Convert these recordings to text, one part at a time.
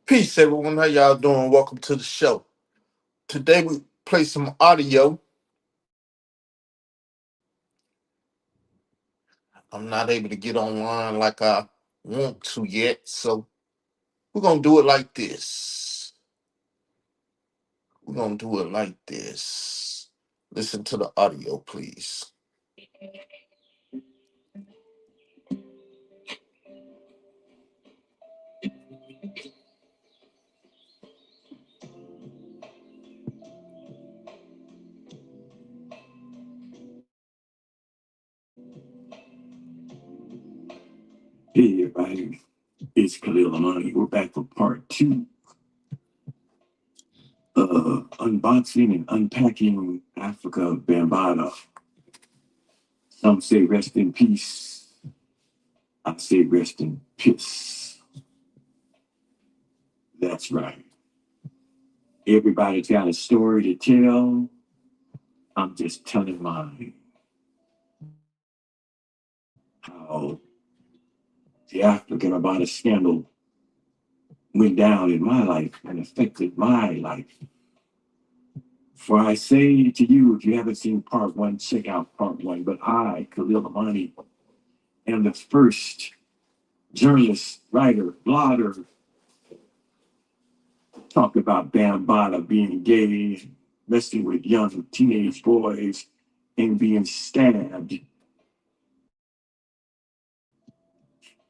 Peace, everyone. How y'all doing? Welcome to the show. Today we play some audio. I'm not able to get online like I want to yet, so we're gonna do it like this. We're gonna do it like this. Listen to the audio, please. Hey everybody, it's Khalil Amani. We're back for part two of unboxing and unpacking Africa Bambaataa. Some say rest in peace. I say rest in piss. That's right. Everybody's got a story to tell. I'm just telling mine. How the African Bambaataa scandal went down in my life and affected my life. For I say to you, if you haven't seen part one, check out part one. But I, Khalil Amani, am the first journalist, writer, blogger, talk about Bambaataa being gay, messing with young teenage boys, and being stabbed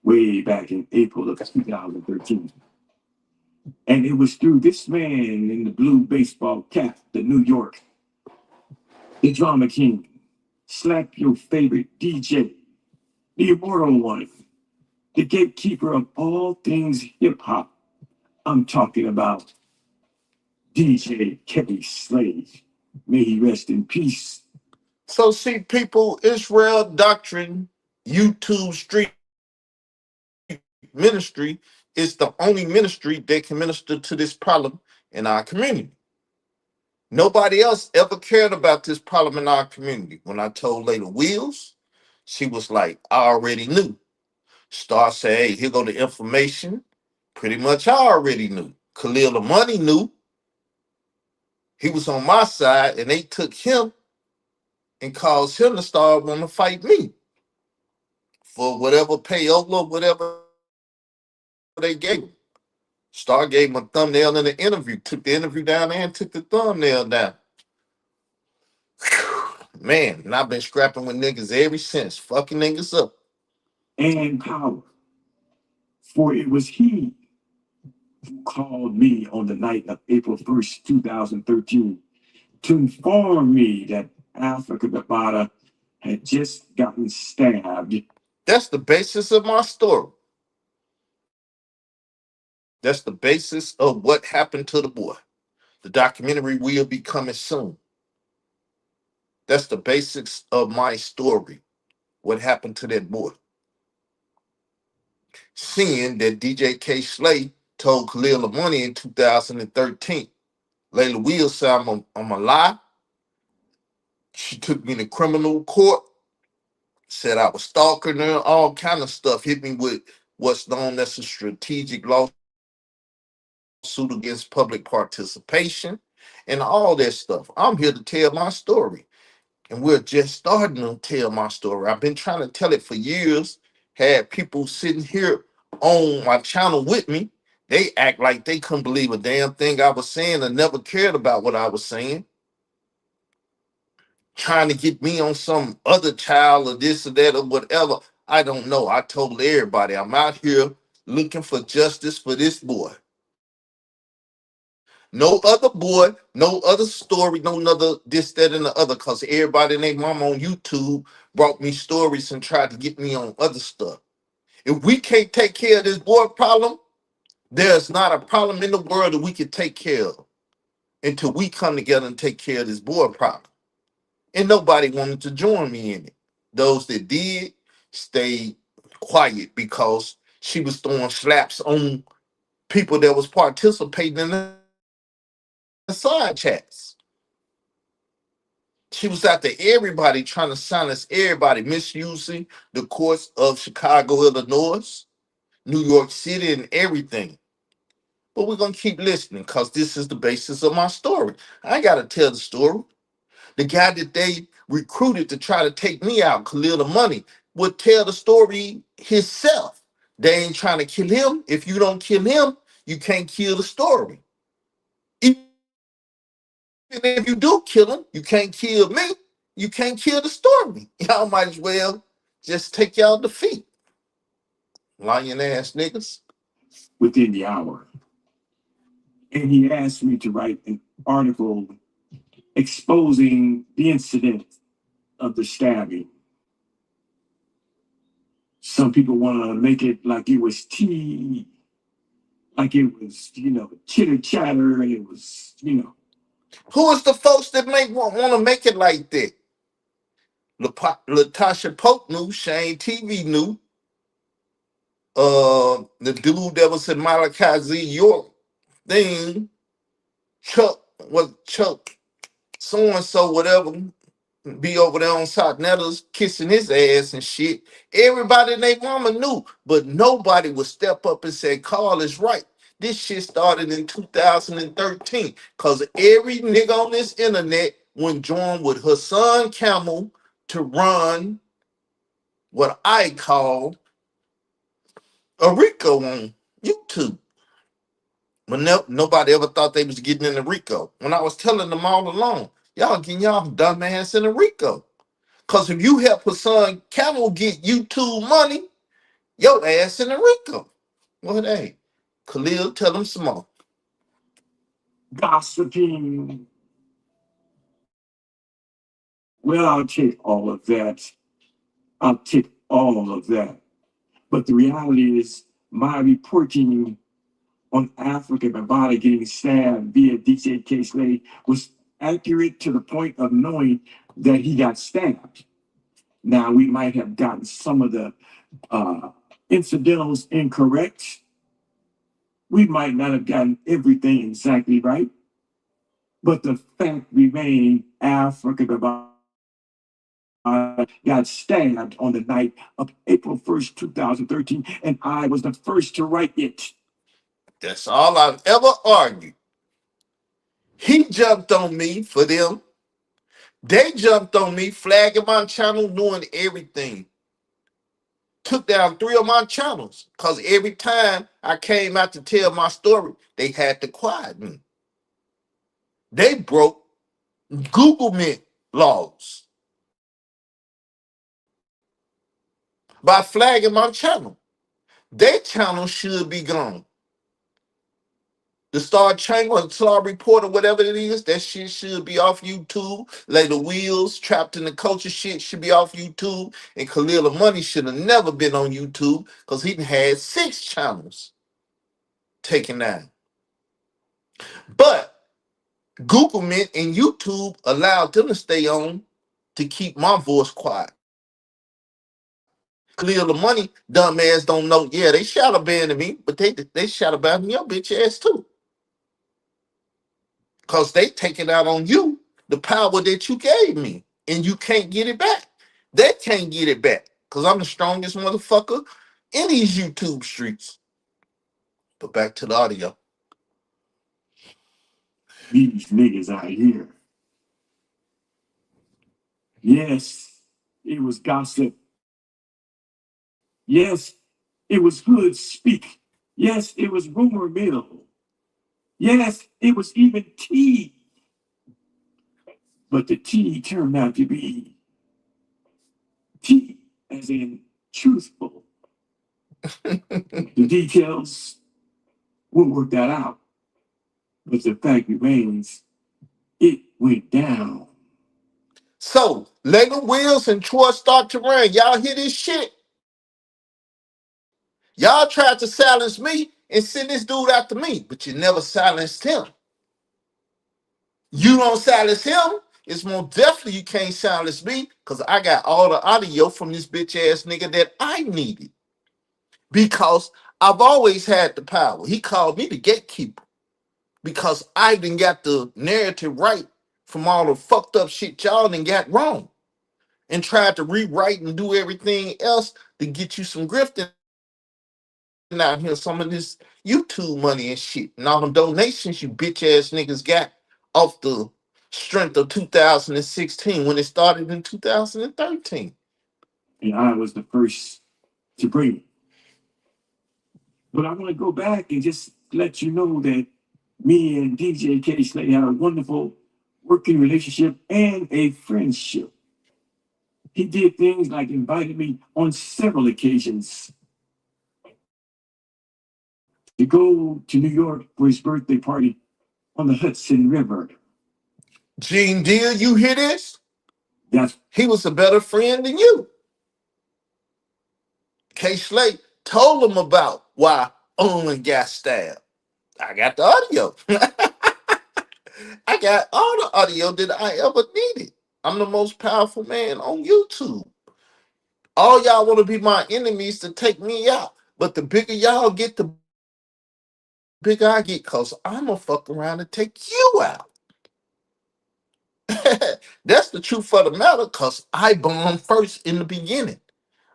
way back in April of 2013. And it was through this man in the blue baseball cap, the New York, the drama king, slap your favorite DJ, the immortal one, the gatekeeper of all things hip hop. I'm talking about DJ Kelly Slade. May he rest in peace. So, see, people, Israel Doctrine, YouTube Street Ministry is the only ministry that can minister to this problem in our community. Nobody else ever cared about this problem in our community. When I told Layla Wheels, she was like, I already knew. Star said, hey, here go the information. Pretty much I already knew. Khalil the Money knew. He was on my side, and they took him and caused him to start wanting to fight me for whatever payola, whatever they gave him. Star gave him a thumbnail in the interview, took the interview down there and took the thumbnail down. Man, and I've been scrapping with niggas ever since, fucking niggas up. And power. For it was he who called me on the night of April 1st, 2013, to inform me that Africa Bambaataa had just gotten stabbed. That's the basis of my story. That's the basis of what happened to the boy. The documentary will be coming soon. That's the basics of my story. What happened to that boy? Seeing that DJ K. Slay told Khalil the Money in 2013. Layla Wheels said I'm a lie. She took me to criminal court, said I was stalking her, all kind of stuff. Hit me with what's known as a strategic lawsuit against public participation and all that stuff. I'm here to tell my story. And we're just starting to tell my story. I've been trying to tell it for years. Had people sitting here on my channel with me. They act like they couldn't believe a damn thing I was saying and never cared about what I was saying. Trying to get me on some other child or this or that or whatever. I don't know. I told everybody I'm out here looking for justice for this boy. No other boy, no other story, no other this, that, and the other. Cause everybody and their mom on YouTube brought me stories and tried to get me on other stuff. If we can't take care of this boy problem, there's not a problem in the world that we can take care of until we come together and take care of this boy problem. And nobody wanted to join me in it. Those that did stayed quiet because she was throwing slaps on people that was participating in the side chats. She was out there, everybody trying to silence everybody, misusing the courts of Chicago, Illinois, New York City, and everything. But we're gonna keep listening because this is the basis of my story. I ain't gotta tell the story. The guy that they recruited to try to take me out, Khalil the Money, would tell the story himself. They ain't trying to kill him. If you don't kill him, you can't kill the story. Even if you do kill him, you can't kill me. You can't kill the story. Y'all might as well just take y'all defeat. Lying ass niggas. within the hour. And he asked me to write an article exposing the incident of the stabbing. Some people want to make it like it was tea, like it was, chitter chatter, and it was. Who is the folks that want to make it like that? Latasha Polk knew, Shane TV knew, the dude that was in Malachi Z. York thing, Chuck, so and so, whatever, be over there on South Nettles kissing his ass and shit. Everybody and their mama knew, but nobody would step up and say, Carl is right. This shit started in 2013 because every nigga on this internet went joined with Hassan Camel to run what I call a Rico on YouTube. But nobody ever thought they was getting in a Rico. When I was telling them all along, y'all getting y'all dumbass in a Rico. Because if you help Hassan Camel get YouTube money, your ass in a Rico. Well, hey, Khalil, tell them some more. Gossiping. Well, I'll take all of that. I'll take all of that. But the reality is, my reporting on Africa Bambaataa getting stabbed via DJ K. Slade was accurate to the point of knowing that he got stabbed. Now, we might have gotten some of the incidentals incorrect. We might not have gotten everything exactly right. But the fact remained, Africa Bambaataa got stabbed on the night of April 1st, 2013, and I was the first to write it. That's all I've ever argued. He jumped on me for them. They jumped on me, flagging my channel, knowing everything. Took down 3 of my channels because every time I came out to tell my story, they had to quiet me. They broke Google Mint laws by flagging my channel. Their channel should be gone. The Star Chamber, the Star Report, or whatever it is, that shit should be off YouTube. Like the Wheels, Trapped in the Culture shit should be off YouTube. And Khalil the Money should have never been on YouTube because he had 6 channels taken down. But Google Mint and YouTube allowed them to stay on to keep my voice quiet. Khalil the Money, dumbass don't know. Yeah, they shadow banned me, but they shadow banned your bitch ass too. Because they taking out on you the power that you gave me. And you can't get it back. They can't get it back. Because I'm the strongest motherfucker in these YouTube streets. But back to the audio. These niggas out here. Yes, it was gossip. Yes, it was hood speak. Yes, it was rumor mill. Yes, it was even tea. But the tea turned out to be tea, as in truthful. The details, we'll work that out. But the fact remains, it went down. So, Layla Wheels and Troy start to run. Y'all hear this shit? Y'all tried to silence me and send this dude after me, but you never silenced him. You don't silence him, it's more definitely you can't silence me because I got all the audio from this bitch ass nigga that I needed. Because I've always had the power. He called me the gatekeeper because I didn't got the narrative right from all the fucked up shit y'all done got wrong and tried to rewrite and do everything else to get you some grifting out here some of this YouTube money and shit, and all the donations you bitch ass niggas got off the strength of 2016 when it started in 2013. And I was the first to bring it. But I want to go back and just let you know that me and DJ K Slay had a wonderful working relationship and a friendship. He did things like invited me on several occasions to go to New York for his birthday party on the Hudson River. Gene Deal, you hear this? That's He was a better friend than you. K Slate told him about why Owen got stabbed. I got the audio. I got all the audio that I ever needed. I'm the most powerful man on YouTube. All y'all want to be my enemies to take me out. But the bigger y'all get, the bigger I get, because I'm going to fuck around and take you out. That's the truth of the matter, because I bombed first in the beginning.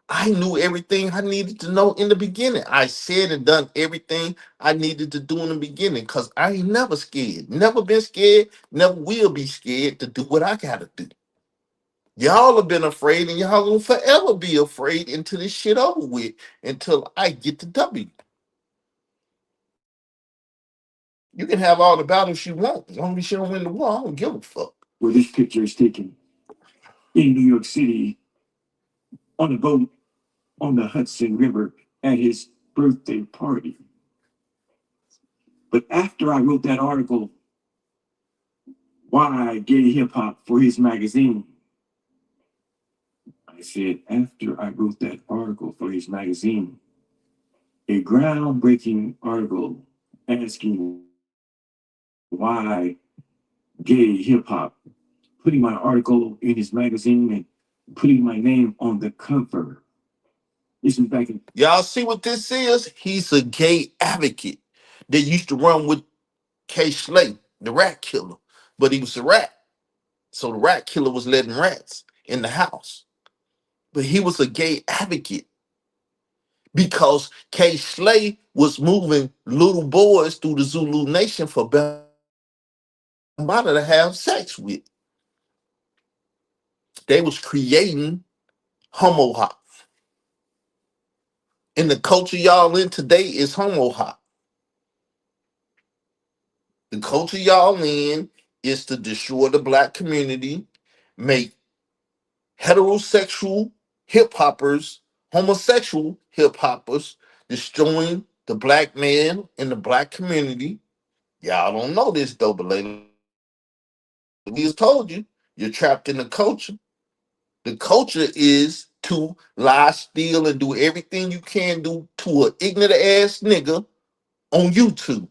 I knew everything I needed to know in the beginning. I said and done everything I needed to do in the beginning because I ain't never scared. Never been scared, never will be scared to do what I gotta do. Y'all have been afraid and y'all gonna forever be afraid until this shit over with, until I get the W. You can have all the battles you want. As long as you don't win the war, I don't give a fuck. where this picture is taken in New York City on a boat on the Hudson River at his birthday party. But after I wrote that article, Why Gay Hip Hop, for his magazine, I said, after I wrote that article for his magazine, a groundbreaking article asking why gay hip hop, putting my article in his magazine and putting my name on the cover. This is back in. Y'all see what this is? He's a gay advocate that used to run with K. Slay, the rat killer. But he was a rat. So the rat killer was letting rats in the house. But he was a gay advocate because K. Slay was moving little boys through the Zulu Nation for Bambaataa to have sex with. They was creating homo hop. And the culture y'all in today is homo hop. The culture y'all in is to destroy the black community, make heterosexual hip hoppers, homosexual hip hoppers, destroying the black man in the black community. Y'all don't know this though, but lately we just told you, you're trapped in the culture. The culture is to lie, steal, and do everything you can do to an ignorant ass nigga on YouTube.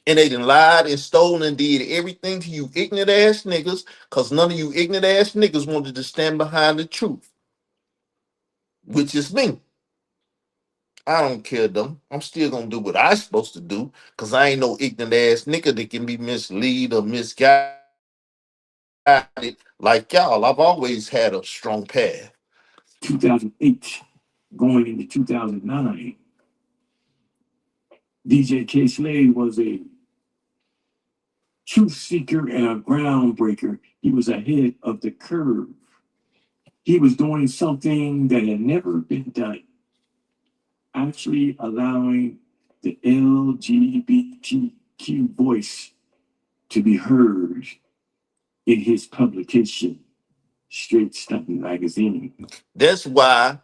And they done lied and stole and did everything to you ignorant ass niggas because none of you ignorant ass niggas wanted to stand behind the truth, which is me. I don't care though. I'm still gonna do what I supposed to do because I ain't no ignorant ass nigga that can be mislead or misguided like y'all. I've always had a strong path. 2008, going into 2009, DJ K. Slade was a truth seeker and a groundbreaker. He was ahead of the curve. He was doing something that had never been done, actually allowing the LGBTQ voice to be heard in his publication, Straight Stunting Magazine. That's why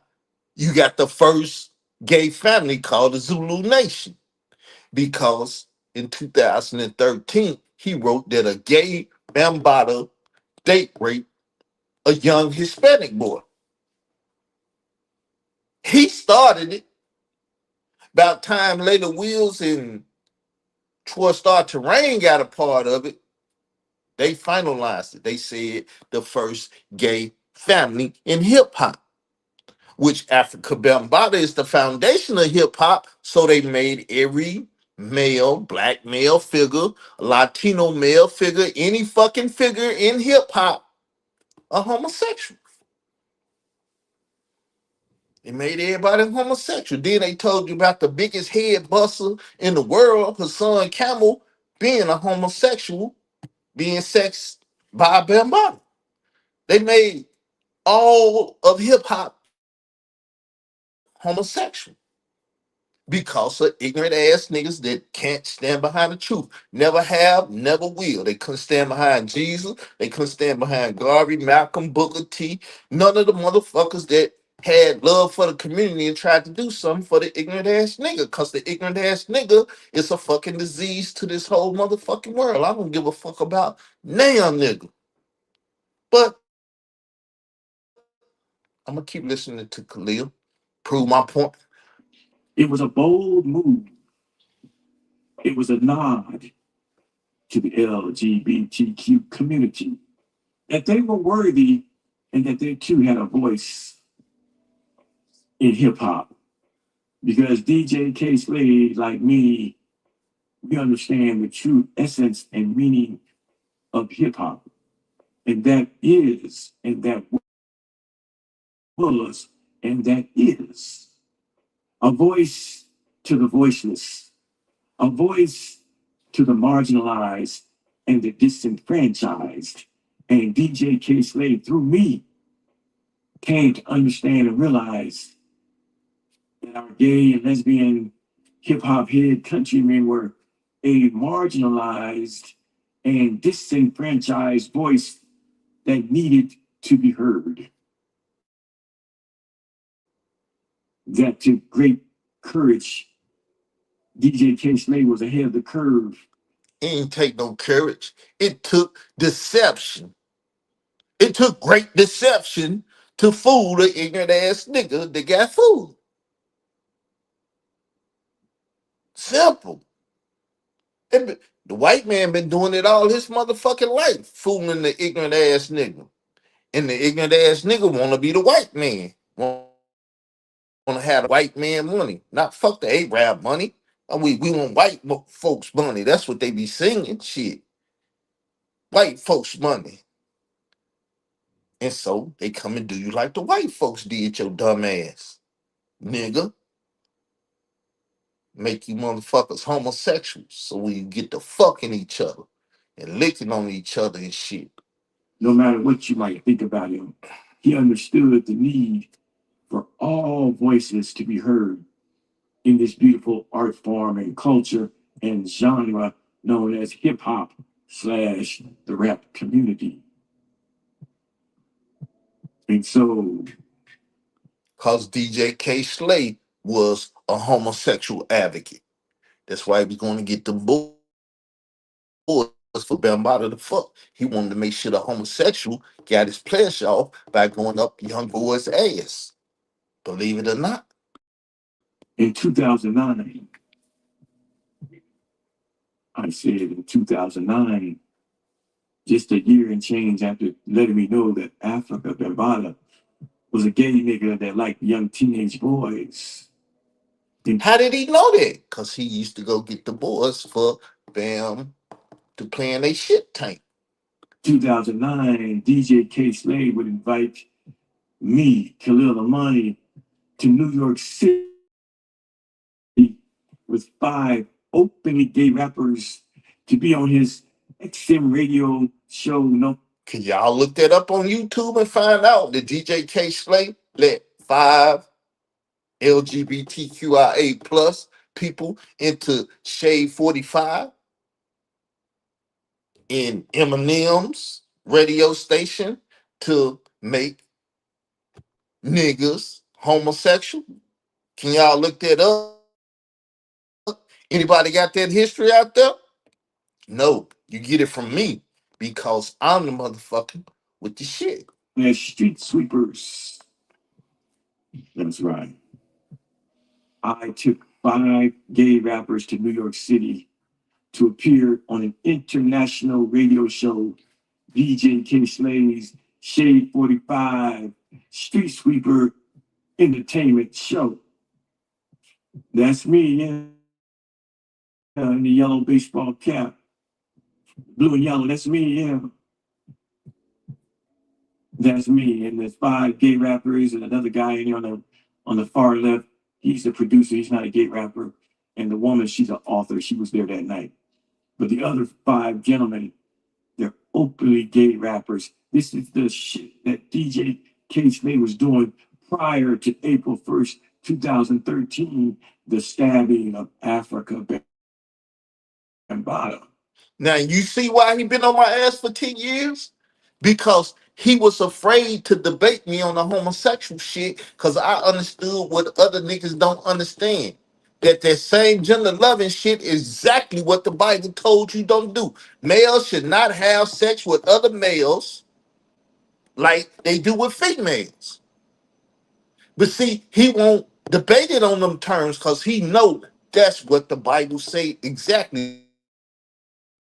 you got the first gay family called the Zulu Nation. Because in 2013, he wrote that a gay Bambaataa date raped a young Hispanic boy. He started it. About time later, Wheels and Troy Star Terrain got a part of it. They finalized it. They said the first gay family in hip hop, which Africa Bambaataa is the foundation of hip hop. So they made every male, black male figure, Latino male figure, any fucking figure in hip hop a homosexual. They made everybody homosexual. Then they told you about the biggest head buster in the world, Hassan Camel, being a homosexual, being sexed by a Bambaataa. They made all of hip hop homosexual because of ignorant ass niggas that can't stand behind the truth. Never have, never will. They couldn't stand behind Jesus. They couldn't stand behind Garvey, Malcolm, Booker T. None of the motherfuckers that had love for the community and tried to do something for the ignorant ass nigga. Because the ignorant ass nigga is a fucking disease to this whole motherfucking world. I don't give a fuck about damn nigga. But I'm gonna keep listening to Khalil. Prove my point. It was a bold move. It was a nod to the LGBTQ community that they were worthy and that they too had a voice in hip hop. Because DJ K Slade, like me, we understand the true essence and meaning of hip hop. And that is, and that was, and that is a voice to the voiceless, a voice to the marginalized and the disenfranchised. And DJ K Slade, through me, came to understand and realize that our gay and lesbian hip hop head countrymen were a marginalized and disenfranchised voice that needed to be heard. That took great courage. DJ K Slade was ahead of the curve. It ain't take no courage. It took deception. It took great deception to fool the ignorant ass nigga that got fooled. Simple. The white man been doing it all his motherfucking life, fooling the ignorant ass nigga. And the ignorant ass nigga wanna be the white man. Wanna have the white man money. Not fuck the Arab money. We want white folks money. That's what they be singing. Shit. White folks money. And so they come and do you like the white folks did, your dumb ass. Nigga. Make you motherfuckers homosexuals so we get to fucking each other and licking on each other and shit. No matter what you might think about him, he understood the need for all voices to be heard in this beautiful art form and culture and genre known as hip hop / the rap community. And so, Cause DJ K Slade was a homosexual advocate. That's why he was going to get the boys for Bambaataa the fuck. He wanted to make sure the homosexual got his pleasure off by going up young boys' ass. Believe it or not. in 2009, I said in 2009, just a year and change after letting me know that Afrika Bambaataa was a gay nigga that liked young teenage boys. How did he know that? Because he used to go get the boys for Bam to play in a shit tank. 2009, DJ K Slade would invite me, Khalil Amani, to New York City with 5 openly gay rappers to be on his XM radio show. No, Can y'all look that up on YouTube and find out that DJ K Slade let 5 LGBTQIA plus people into Shade 45 in Eminem's radio station to make niggas homosexual? Can y'all look that up? Anybody got that history out there? No, you get it from me because I'm the motherfucker with the shit. as street sweepers. That's right. I took 5 gay rappers to New York City to appear on an international radio show, DJ K Slade's Shade 45 Street Sweeper Entertainment Show. That's me, yeah. In the yellow baseball cap, blue and yellow. That's me, yeah. That's me. And there's 5 gay rappers and another guy in on On the far left, he's the producer. He's not a gay rapper. And the woman, she's an author. She was there that night. But the other five gentlemen, they're openly gay rappers. This is the shit that DJ K. Slade was doing prior to April 1st, 2013, the stabbing of Africa Bambaataa. Now you see why he been on my ass for 10 years? Because he was afraid to debate me on the homosexual shit because I understood what other niggas don't understand. That same gender loving shit is exactly what the Bible told you don't do. Males should not have sex with other males like they do with females. But see, he won't debate it on them terms because he know that's what the Bible say exactly.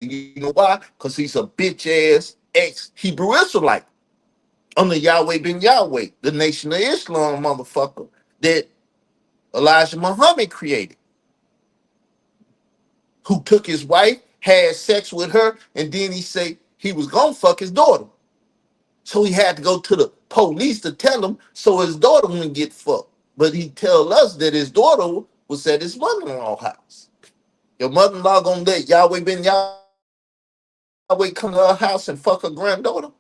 You know why? Because he's a bitch ass ex Hebrew Israelite under Yahweh ben Yahweh, the Nation of Islam motherfucker that Elijah Muhammad created, who took his wife, had sex with her, and then he said he was gonna fuck his daughter. So he had to go to the police to tell him so his daughter wouldn't get fucked. But he tell us that his daughter was at his mother-in-law house. Your mother-in-law gonna let Yahweh ben Yahweh come to her house and fuck her granddaughter?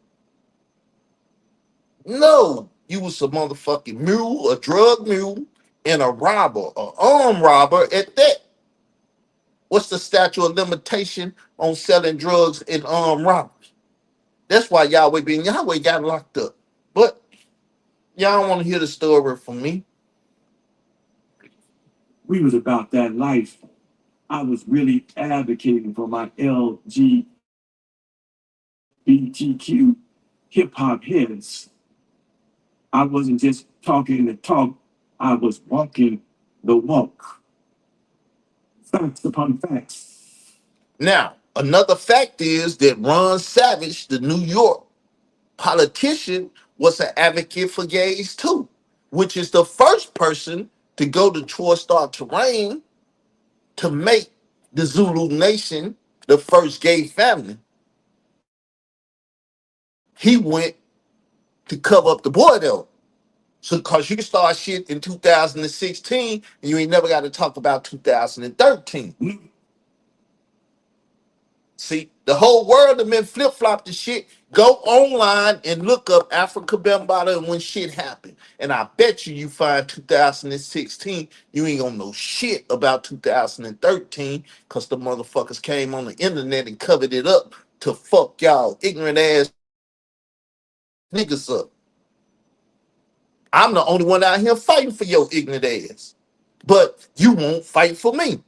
No, you was a motherfucking mule, a drug mule, and a robber, an armed robber at that. What's the statute of limitation on selling drugs and armed robbers? That's why Yahweh ben Yahweh got locked up. But y'all don't want to hear the story from me. We was about that life. I was really advocating for my LGBTQ hip hop heads. I wasn't just talking the talk, I was walking the walk. Facts upon facts. Now, another fact is that Ron Savage, the New York politician, was an advocate for gays too, which is the first person to go to Troy Terrain to make the Zulu Nation the first gay family. He went to cover up the border. So, because you can start shit in 2016 and you ain't never got to talk about 2013. See, the whole world have been flip flop the shit. Go online and look up Africa Bambaataa and when shit happened. And I bet you find 2016, you ain't gonna know shit about 2013 because the motherfuckers came on the internet and covered it up to fuck y'all ignorant ass niggas up. I'm the only one out here fighting for your ignorant ass. But you won't fight for me.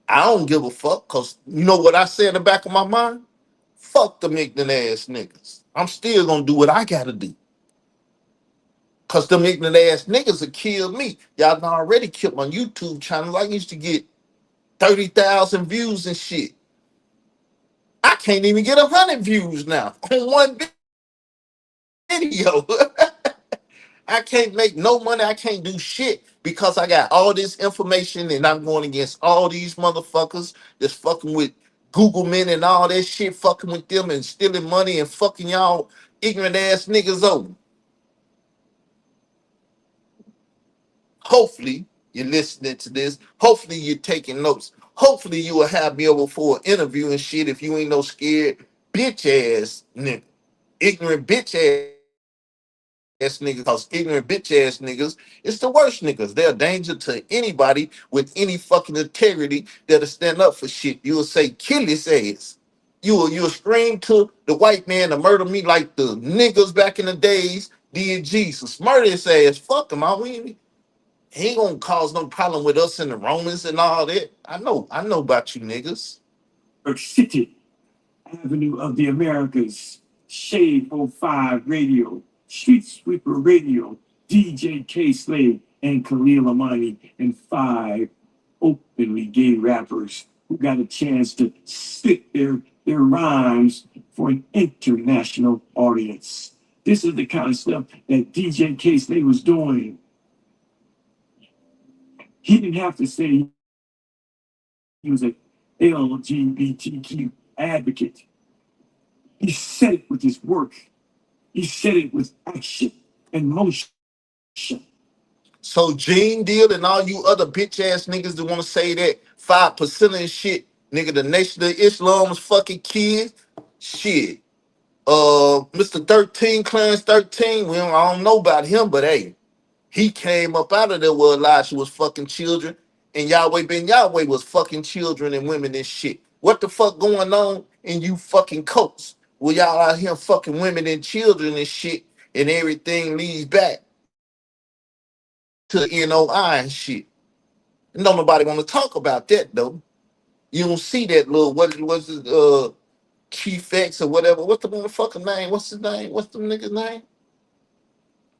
I don't give a fuck because you know what I say in the back of my mind? Fuck them ignorant ass niggas. I'm still gonna do what I gotta do. Cause them ignorant ass niggas will kill me. Y'all done already killed my YouTube channel. I used to get 30,000 views and shit. I can't even get 100 views now on one video. I can't make no money. I can't do shit because I got all this information and I'm going against all these motherfuckers that's fucking with Google men and all that shit, fucking with them and stealing money and fucking y'all ignorant ass niggas over. Hopefully you're listening to this. Hopefully you're taking notes. Hopefully you will have me over for an interview and shit if you ain't no scared bitch ass nigga. Ignorant bitch ass niggas, because ignorant bitch ass niggas is the worst niggas. They're a danger to anybody with any fucking integrity that'll stand up for shit. You'll say, kill his ass. You'll scream to the white man to murder me like the niggas back in the days did Jesus. Murder his ass. Fuck him. He ain't gonna cause no problem with us and the Romans and all that. I know about you niggas. City, Avenue of the Americas, Shade 05 Radio, Street Sweeper Radio, DJ K. Slade, and Khalil Amani, and five openly gay rappers who got a chance to spit their rhymes for an international audience. This is the kind of stuff that DJ K. Slade was doing. He didn't have to say he was a LGBTQ advocate. He said it with his work. He said it with action and motion. So Gene Deal and all you other bitch ass niggas that want to say that 5% and shit, nigga, the Nation of Islam's fucking kids, shit. Mr. 13, Clarence 13, I don't know about him, but hey, he came up out of there where Elijah was fucking children, and Yahweh Ben Yahweh was fucking children and women and shit. What the fuck going on in you fucking coats? Well, y'all out here fucking women and children and shit, and everything leads back to the NOI and shit. And don't nobody want to talk about that though. You don't see that little what was it, Chief X or whatever. What's the motherfucking name? What's his name? What's the nigga's name?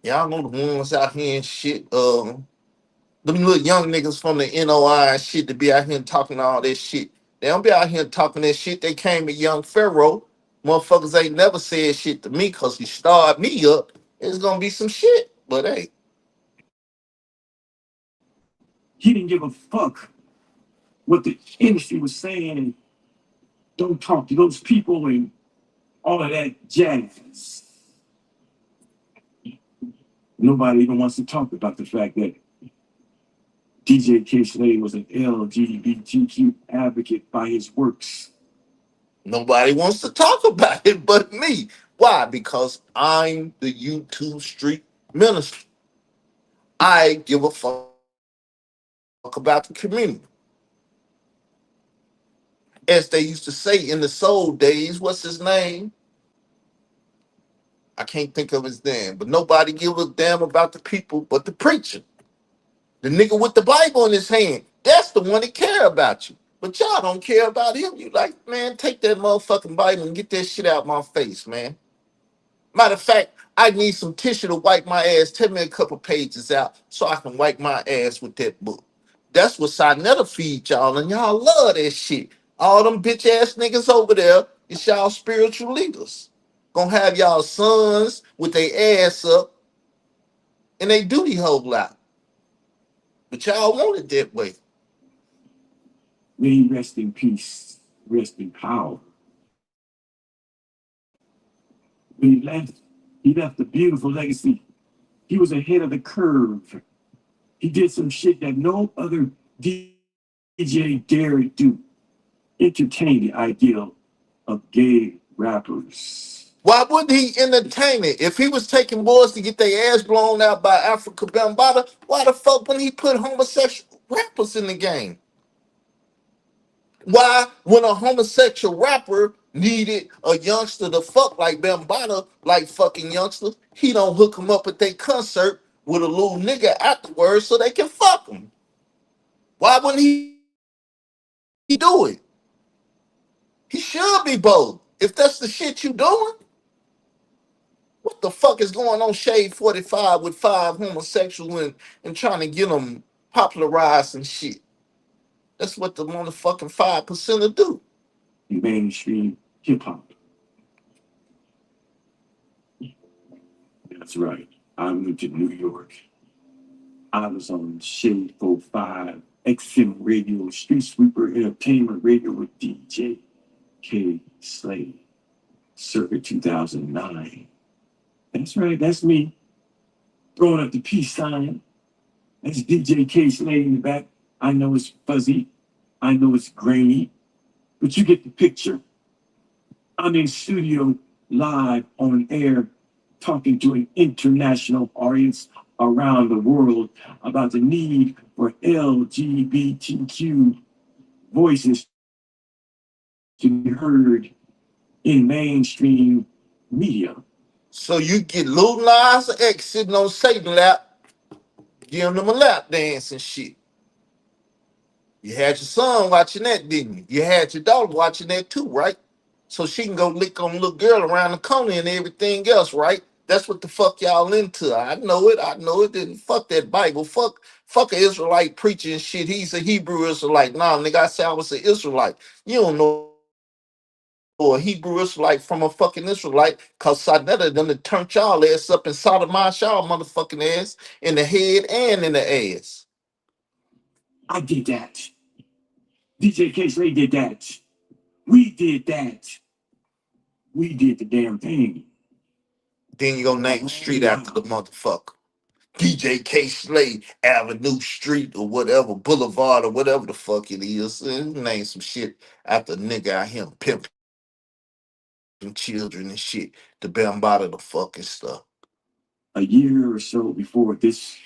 Y'all know the ones out here and shit. Them little young niggas from the NOI and shit to be out here talking all that shit. They don't be out here talking that shit. They came to Young Pharaoh. Motherfuckers ain't never said shit to me because he starved me up. It's gonna be some shit. But hey, He didn't give a fuck what the industry was saying. Don't talk to those people and all of that jazz. Nobody even wants to talk about the fact that DJ K. Slade was an LGBTQ advocate by his works. nobody wants to talk about it but me. Why? Because I'm the YouTube street minister. I give a fuck about the community. As they used to say in the soul days, what's his name? I can't think of his name, but nobody give a damn about the people but the preacher. The nigga with the Bible in his hand. That's the one that care about you. But y'all don't care about him. You like, man, take that motherfucking Bible and get that shit out my face, man. Matter of fact, I need some tissue to wipe my ass. Take me a couple pages out so I can wipe my ass with that book. That's what Sinetta feed y'all, and y'all love that shit. All them bitch ass niggas over there is y'all spiritual leaders. Gonna have y'all sons with their ass up and they duty hole lot. But y'all want it that way. May he rest in peace, rest in power. When he left a beautiful legacy. He was ahead of the curve. He did some shit that no other DJ dared do. Entertain the ideal of gay rappers. Why wouldn't he entertain it? If he was taking boys to get their ass blown out by Africa Bambaataa, why the fuck wouldn't he put homosexual rappers in the game? Why, when a homosexual rapper needed a youngster to fuck like Bambaataa, like fucking youngsters, he don't hook him up at their concert with a little nigga afterwards so they can fuck him? Why wouldn't he do it? He should be bold. If that's the shit you doing, what the fuck is going on Shade 45 with five homosexuals and trying to get them popularized and shit? That's what the motherfucking 5% do. Mainstream hip hop. That's right. I went to New York. I was on Shade 45, XM Radio, Street Sweeper Entertainment Radio with DJ K. Slade, circa 2009. That's right, that's me. Throwing up the peace sign. That's DJ K. Slade in the back. I know it's fuzzy. I know it's grainy. But you get the picture. I'm in studio live on air talking to an international audience around the world about the need for LGBTQ voices to be heard in mainstream media. So you get Lil Nas X sitting on Satan lap, giving them a lap dance and shit. You had your son watching that, didn't you? You had your daughter watching that too, right? So she can go lick on a little girl around the corner and everything else, right? That's what the fuck y'all into. I know it. I know it. Then fuck that Bible. Fuck an Israelite preacher and shit. He's a Hebrew Israelite. Nah, nigga, I said I was an Israelite. You don't know a Hebrew Israelite from a fucking Israelite, cause Sadetta done turned y'all ass up and sodomized y'all motherfucking ass in the head and in the ass. I did that. DJ K. Slade did that. We did that. We did the damn thing. Then you go name the street after the motherfucker. DJ K Slade Avenue Street or whatever, Boulevard or whatever the fuck it is. Name some shit after a nigga out here pimping children and shit to bambada the fucking stuff. A year or so before this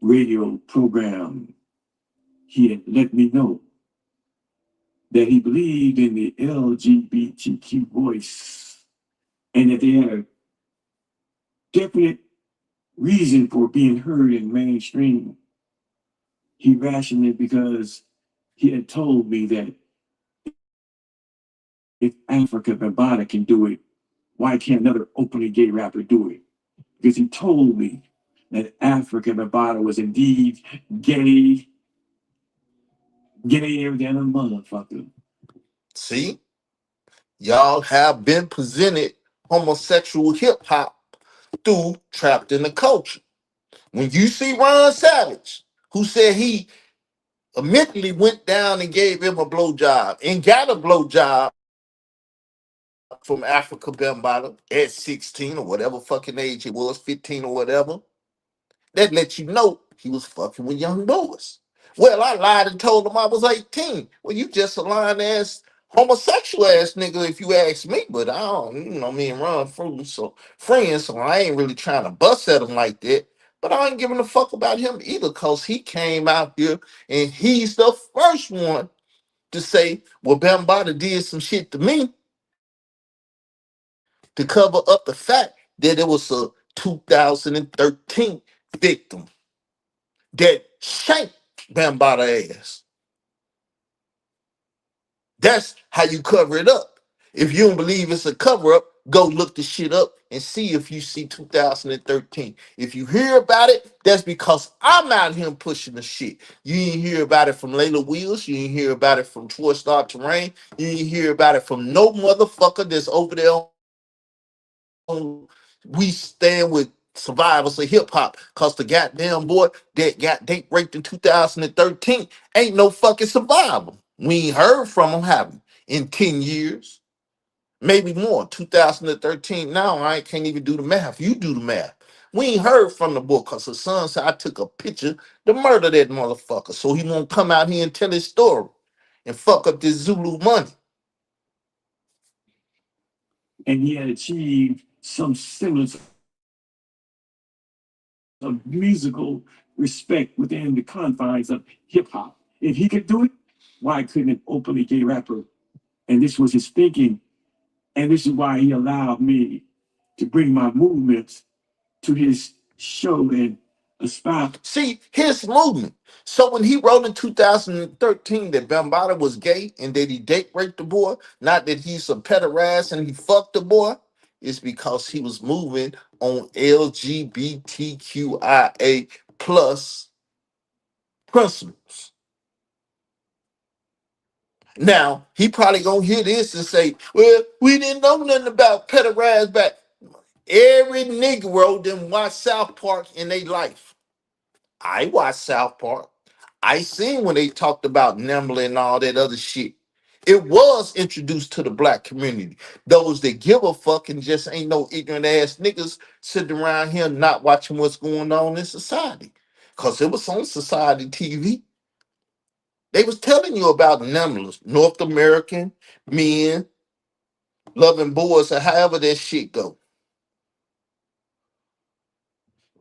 radio program, he had let me know that he believed in the LGBTQ voice and that they had a definite reason for being heard in mainstream. He rationed it because he had told me that if Africa Bambaataa can do it, why can't another openly gay rapper do it? Because he told me that Africa Bambaataa was indeed gay, gayer than a motherfucker. See, y'all have been presented homosexual hip hop through Trapped in the Culture. When you see Ron Savage, who said he immediately went down and gave him a blowjob and got a blowjob from Africa Bambaataa at 16 or whatever fucking age it was, 15 or whatever, that let you know he was fucking with young boys. Well, I lied and told him I was 18. Well, you just a lying ass, homosexual ass nigga, if you ask me. But I don't, me and Ron friends, so I ain't really trying to bust at him like that. But I ain't giving a fuck about him either, because he came out here and he's the first one to say, well, Bambaataa did some shit to me to cover up the fact that it was a 2013 victim that shanked Bambaataa ass. That's how you cover it up. If you don't believe it's a cover up, go look the shit up and see if you see 2013. If you hear about it, that's because I'm out here pushing the shit. You didn't hear about it from Layla Wheels. You didn't hear about it from Troy Star Terrain. You didn't hear about it from no motherfucker that's over there on We Stand With Survivors of Hip Hop. Because the goddamn boy that got date raped in 2013 ain't no fucking survivor. We ain't heard from him, have we? In 10 years, maybe more. 2013. Now I can't even do the math. You do the math. We ain't heard from the boy because the son said I took a picture to murder that motherfucker. So he won't come out here and tell his story and fuck up this Zulu money. And he had achieved some semblance of musical respect within the confines of hip hop. If he could do it, why couldn't an openly gay rapper? And this was his thinking. And this is why he allowed me to bring my movements to his show and aspire. See, his movement. So when he wrote in 2013 that Bambaataa was gay and that he date raped the boy, not that he's a pederast and he fucked the boy, it's because he was moving on LGBTQIA plus principles. Now, he probably gonna hear this and say, well, we didn't know nothing about pederast back. Every Negro didn't watch South Park in their life. I watched South Park. I seen when they talked about Nemla and all that other shit. It was introduced to the black community. Those that give a fuck and just ain't no ignorant ass niggas sitting around here not watching what's going on in society. Because it was on society TV. They was telling you about Nemlas, North American men loving boys or however that shit go.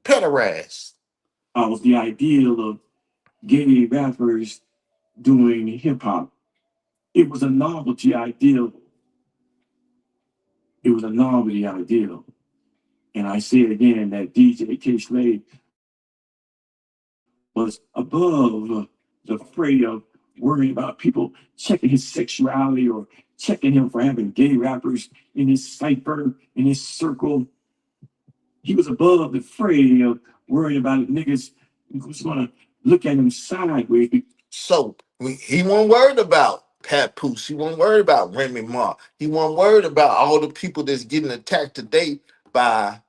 Pederast. Was the ideal of gay rappers doing hip hop. It was a novelty ideal. It was a novelty ideal. And I say it again that DJ K Slade was above the fray of worrying about people checking his sexuality or checking him for having gay rappers in his cipher, in his circle. He was above the fray of worrying about niggas who's gonna look at him sideways. So he wasn't worried about Papoose. He wasn't worried about Remy Ma. He wasn't worried about all the people that's getting attacked today by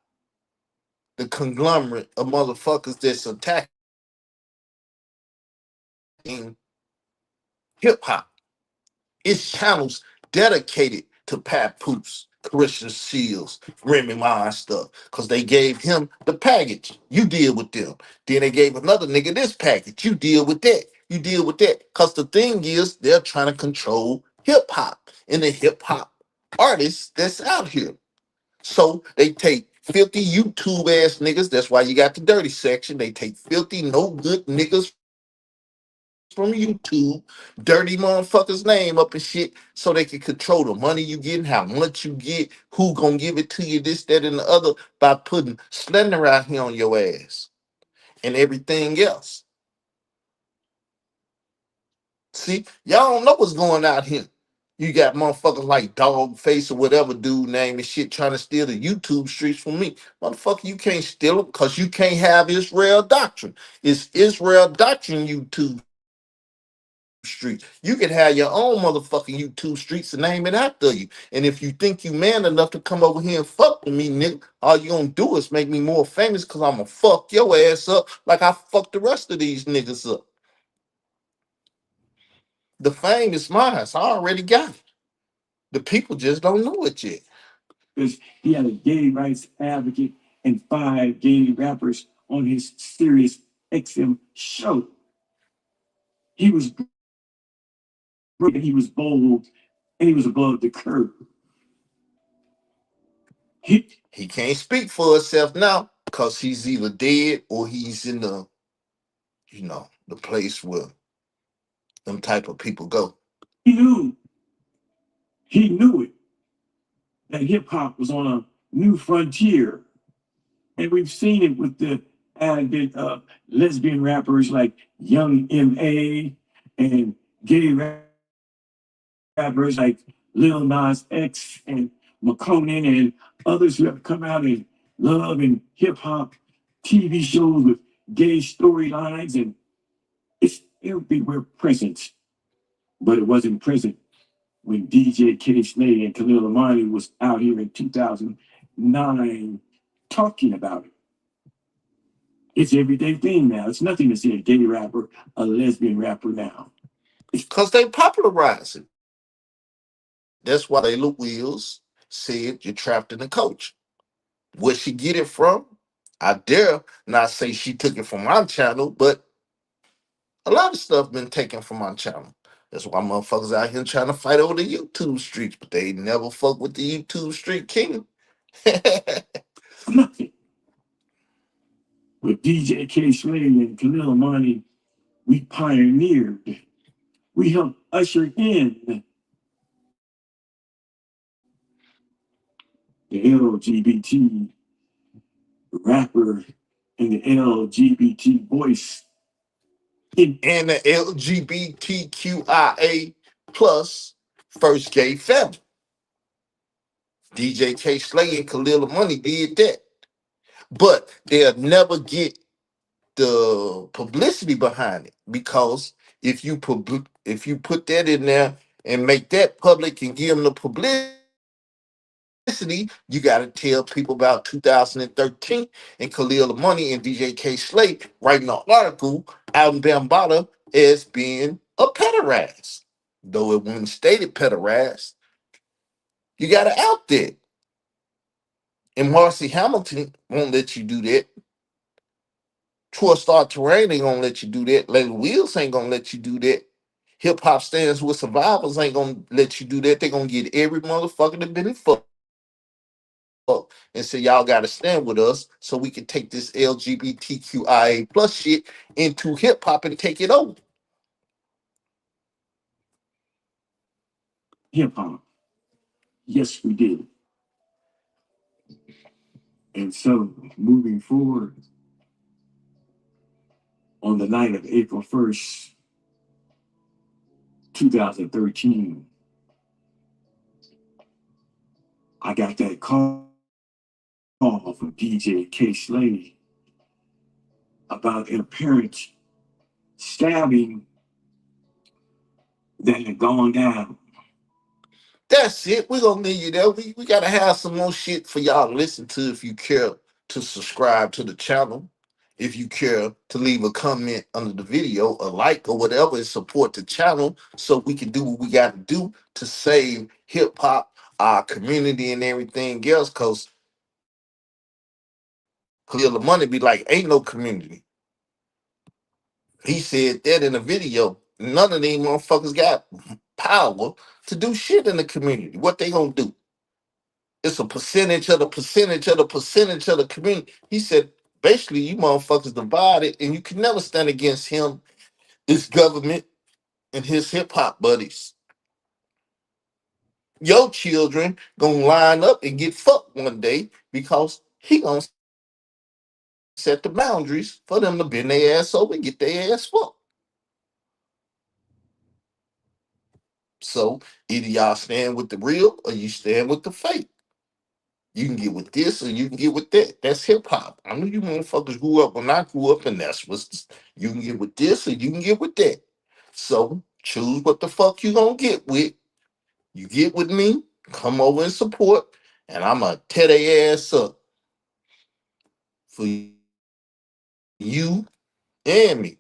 the conglomerate of motherfuckers that's attacking hip hop. It's channels dedicated to Papoose. Christian Seals, Remy Ma stuff, because they gave him the package. You deal with them. Then they gave another nigga this package. You deal with that. You deal with that. Because the thing is, they're trying to control hip hop and the hip hop artists that's out here. So they take filthy YouTube ass niggas. That's why you got the dirty section. They take filthy, no good niggas from YouTube, dirty motherfuckers' name up and shit, so they can control the money you get, how much you get, who gonna give it to you, this, that, and the other, by putting slender out here on your ass and everything else. See, y'all don't know what's going out here. You got motherfuckers like Dogface or whatever dude name and shit trying to steal the YouTube streets from me. Motherfucker, you can't steal them because you can't have Israel doctrine. It's Israel doctrine YouTube street. You can have your own motherfucking YouTube streets and name it after you. And if you think you man enough to come over here and fuck with me, nigga, all you gonna do is make me more famous because I'm gonna fuck your ass up like I fucked the rest of these niggas up. The fame is mine. I already got it. The people just don't know it yet. Because he had a gay rights advocate and 5 gay rappers on his Sirius XM show. He was great, he was bold, and he was above the curve. He can't speak for himself now because he's either dead or he's in the, the place where them type of people go. He knew it, that hip hop was on a new frontier. And we've seen it with the added lesbian rappers like Young M.A. and gay rappers like Lil Nas X and McConan and others who have come out in love and hip hop TV shows with gay storylines, and it's everywhere present. But it wasn't present when DJ K Slay and Khalil Amani was out here in 2009 talking about it. It's everyday thing now. It's nothing to see a gay rapper, a lesbian rapper now. Because they popularize it. That's why Layla Wills said you're trapped in the culture. Where she get it from? I dare not say she took it from my channel, but a lot of stuff been taken from my channel. That's why motherfuckers out here trying to fight over the YouTube streets, but they never fuck with the YouTube street king. Nothing. With DJ K Slay and Khalil Amani, we pioneered. We helped usher in the LGBT rapper and the LGBT voice and the LGBTQIA plus first gay family. DJ K Slay and Khalil Money did that. But they'll never get the publicity behind it because if you put that in there and make that public and give them the publicity, you got to tell people about 2013 and Khalil Money and DJ K Slay writing an article out in Bambaataa as being a pederast. Though it wasn't stated pederast, you got to out there. And Marcy Hamilton won't let you do that. Troy Star Terrain ain't gonna let you do that. Layla Wheels ain't gonna let you do that. Hip Hop Stands with Survivors ain't gonna let you do that. They gonna get every motherfucker that been in fuck and say y'all gotta stand with us so we can take this LGBTQIA plus shit into hip hop and take it over. hip hop. Yes, we did. And so moving forward, on the night of April 1st, 2013, I got that call from DJ K Slay about an apparent stabbing that had gone down. That's it. We're gonna leave you there. We gotta have some more shit for y'all to listen to if you care to subscribe to the channel. If you care to leave a comment under the video, a like or whatever, and support the channel so we can do what we gotta do to save hip hop, our community and everything else, cause clear the money be like, ain't no community. He said that in a video. None of these motherfuckers got power to do shit in the community. What they gonna do? It's a percentage of the percentage of the percentage of the community. He said, basically, you motherfuckers divided, and you can never stand against him, his government, and his hip hop buddies. Your children gonna line up and get fucked one day because he gonna set the boundaries for them to bend their ass over and get their ass fucked. So either y'all stand with the real or you stand with the fake. You can get with this or you can get with that. That's hip hop. I know you motherfuckers grew up when I grew up, and that's what's you can get with this or you can get with that. So choose what the fuck you gonna get with. You get with me, come over and support, and I'ma tear their ass up for you and me.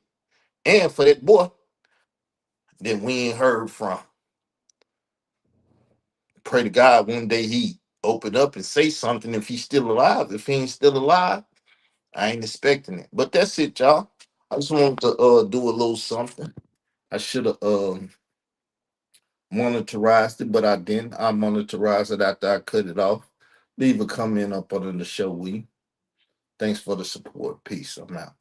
And for that boy that we ain't heard from. Pray to God one day he open up and say something if he's still alive. If he ain't still alive, I ain't expecting it. But that's it, y'all. I just wanted to do a little something. I should have monetized it, but I didn't. I monetized it after I cut it off. Leave a comment up under the show, we. Thanks for the support. Peace. I'm out.